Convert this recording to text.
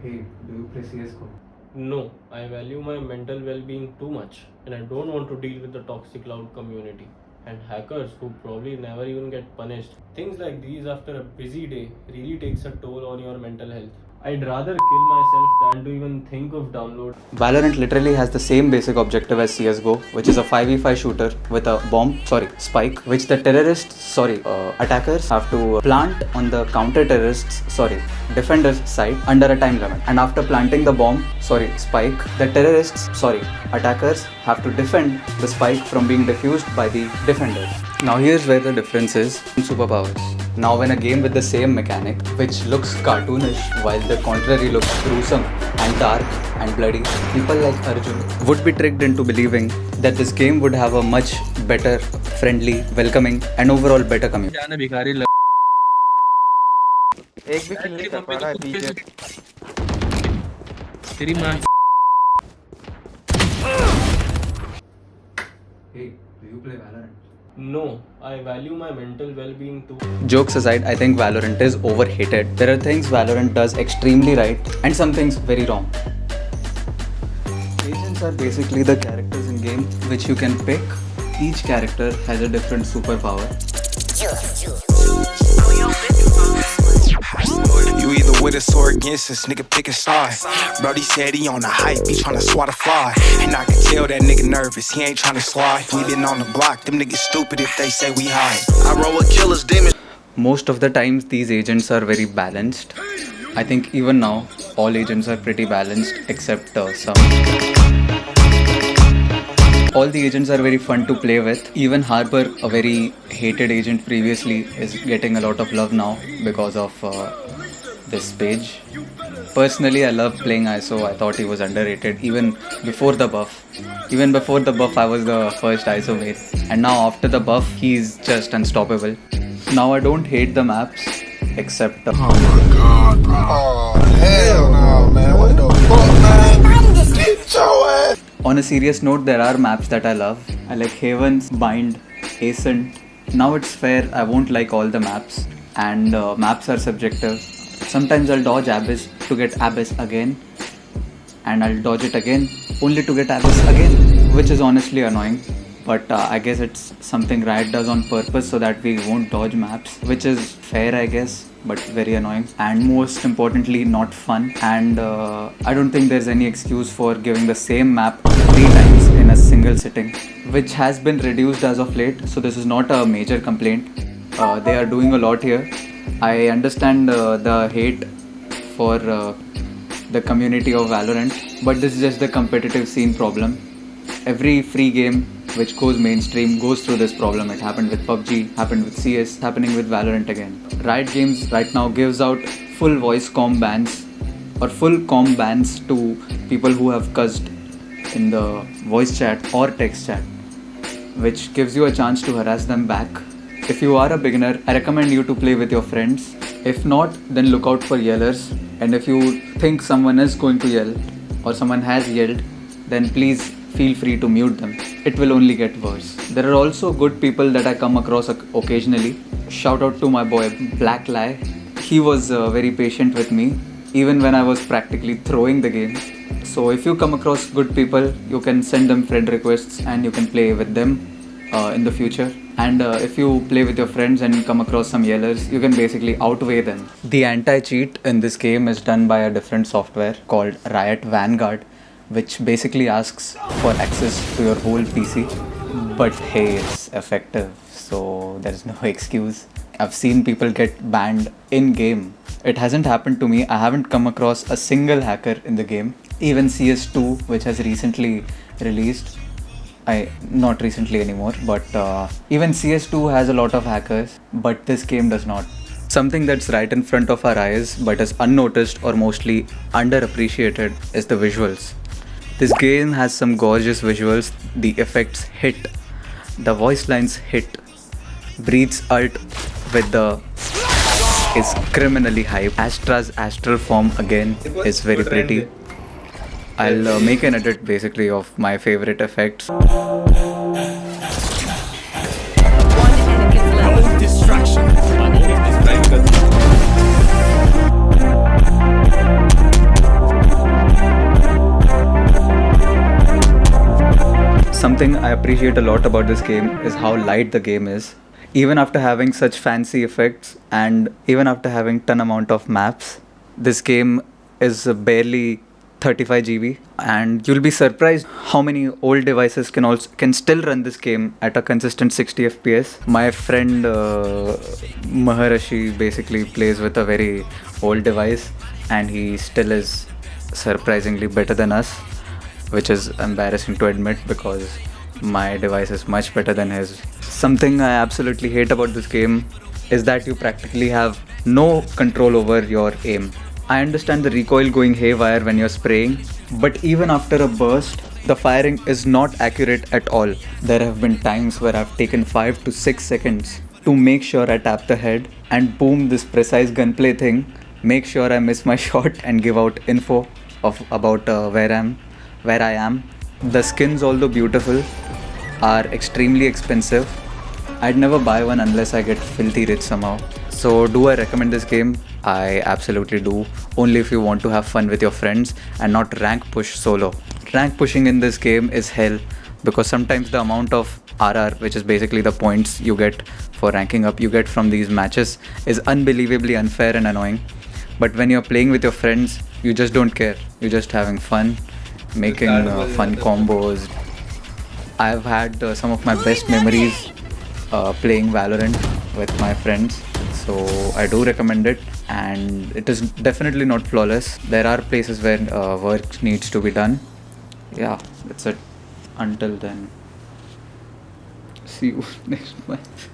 Hey, do you play CSGO? No, I value my mental well being too much, and I don't want to deal with the toxic cloud community and hackers who probably never even get punished. Things like these after a busy day really takes a toll on your mental health. I'd rather kill myself than to even think of download. Valorant literally has the same basic objective as CSGO, which is a 5v5 shooter with a spike, which the attackers have to plant on the defender's side under a time limit. And after planting the spike, the attackers have to defend the spike from being defused by the defenders. Now here's where the difference is in superpowers. Now in a game with the same mechanic, which looks cartoonish while the contrary looks gruesome and dark and bloody, people like Arjun would be tricked into believing that this game would have a much better, friendly, welcoming and overall better community. एक भी किल नहीं कर पा रहा है पीछे तेरी मां Hey, do you play Valorant? No, I value my mental well being too. Jokes aside, I think Valorant is overhated. There are things Valorant does extremely right and some things very wrong. Agents are basically the characters in game which you can pick. Each character has a different superpower. You either with us or against us, nigga pick a side. Brody said he on the hype, he tryna swat a fly. And I can tell that nigga nervous, he ain't tryna slide. We been on the block, them niggas stupid if they say we high. I roll with killers, demons. Most of the times these agents are very balanced. I think even now all agents are pretty balanced except some. All the agents are very fun to play with. Even Harper, a very hated agent previously, is getting a lot of love now because of this page. Personally, I love playing ISO. I thought he was underrated even before the buff. Even before the buff, I was the first ISO mate. And now after the buff, he's just unstoppable. Now I don't hate the maps except Oh my god, bro. Oh, hell no, man. What the fuck, man? Get your ass. On a serious note, there are maps that I love. I like Havens, Bind, Ascent. Now it's fair, I won't like all the maps. And maps are subjective. Sometimes I'll dodge Abyss to get Abyss again. And I'll dodge it again, only to get Abyss again. Which is honestly annoying. But I guess it's something Riot does on purpose so that we won't dodge maps. Which is fair, I guess, but very annoying. And most importantly, not fun. And I don't think there's any excuse for giving the same map 3 times in a single sitting, which has been reduced as of late. So this is not a major complaint. They are doing a lot here. I understand the hate for the community of Valorant, but this is just the competitive scene problem. Every free game which goes mainstream goes through this problem. It happened with PUBG, happened with CS, happening with Valorant again. Riot Games right now gives out full voice comm bans or full comm bans to people who have cussed in the voice chat or text chat, which gives you a chance to harass them back. If you are a beginner, I recommend you to play with your friends. If not, then look out for yellers. And if you think someone is going to yell or someone has yelled, then please feel free to mute them. It will only get worse. There are also good people that I come across occasionally. Shout out to my boy Black Lie. He was very patient with me even when I was practically throwing the game. So if you come across good people, you can send them friend requests and you can play with them in the future. And if you play with your friends and come across some yellers, you can basically outweigh them. The anti-cheat in this game is done by a different software called Riot Vanguard, which basically asks for access to your whole PC. But hey, it's effective, so there's no excuse. I've seen people get banned in-game. It hasn't happened to me. I haven't come across a single hacker in the game. Even CS2, which has recently released, not recently anymore, but even CS2 has a lot of hackers, but this game does not. Something that's right in front of our eyes but is unnoticed or mostly underappreciated is the visuals. This game has some gorgeous visuals. The effects hit, the voice lines hit. Breathes ult with the is criminally hype. Astra's astral form again is very pretty. I'll make an edit basically of my favorite effects. Distraction. Something I appreciate a lot about this game is how light the game is. Even after having such fancy effects and even after having ton amount of maps, this game is barely 35 GB, and you'll be surprised how many old devices can still run this game at a consistent 60 FPS. My friend Maharashi basically plays with a very old device, and he still is surprisingly better than us, which is embarrassing to admit because my device is much better than his. Something I absolutely hate about this game is that you practically have no control over your aim. I understand the recoil going haywire when you're spraying, but even after a burst, the firing is not accurate at all. There have been times where I've taken 5 to 6 seconds to make sure I tap the head, and boom, this precise gunplay thing make sure I miss my shot and give out info about where I am. The skins, although beautiful, are extremely expensive. I'd never buy one unless I get filthy rich somehow. So do I recommend this game? I absolutely do, only if you want to have fun with your friends and not rank push solo. Rank pushing in this game is hell because sometimes the amount of RR, which is basically the points you get for ranking up, you get from these matches is unbelievably unfair and annoying. But when you're playing with your friends, you just don't care. You're just having fun, making fun combos. I've had some of my best memories playing Valorant with my friends, so I do recommend it, and it is definitely not flawless. There are places where work needs to be done. Yeah, that's it. Until then, see you next month.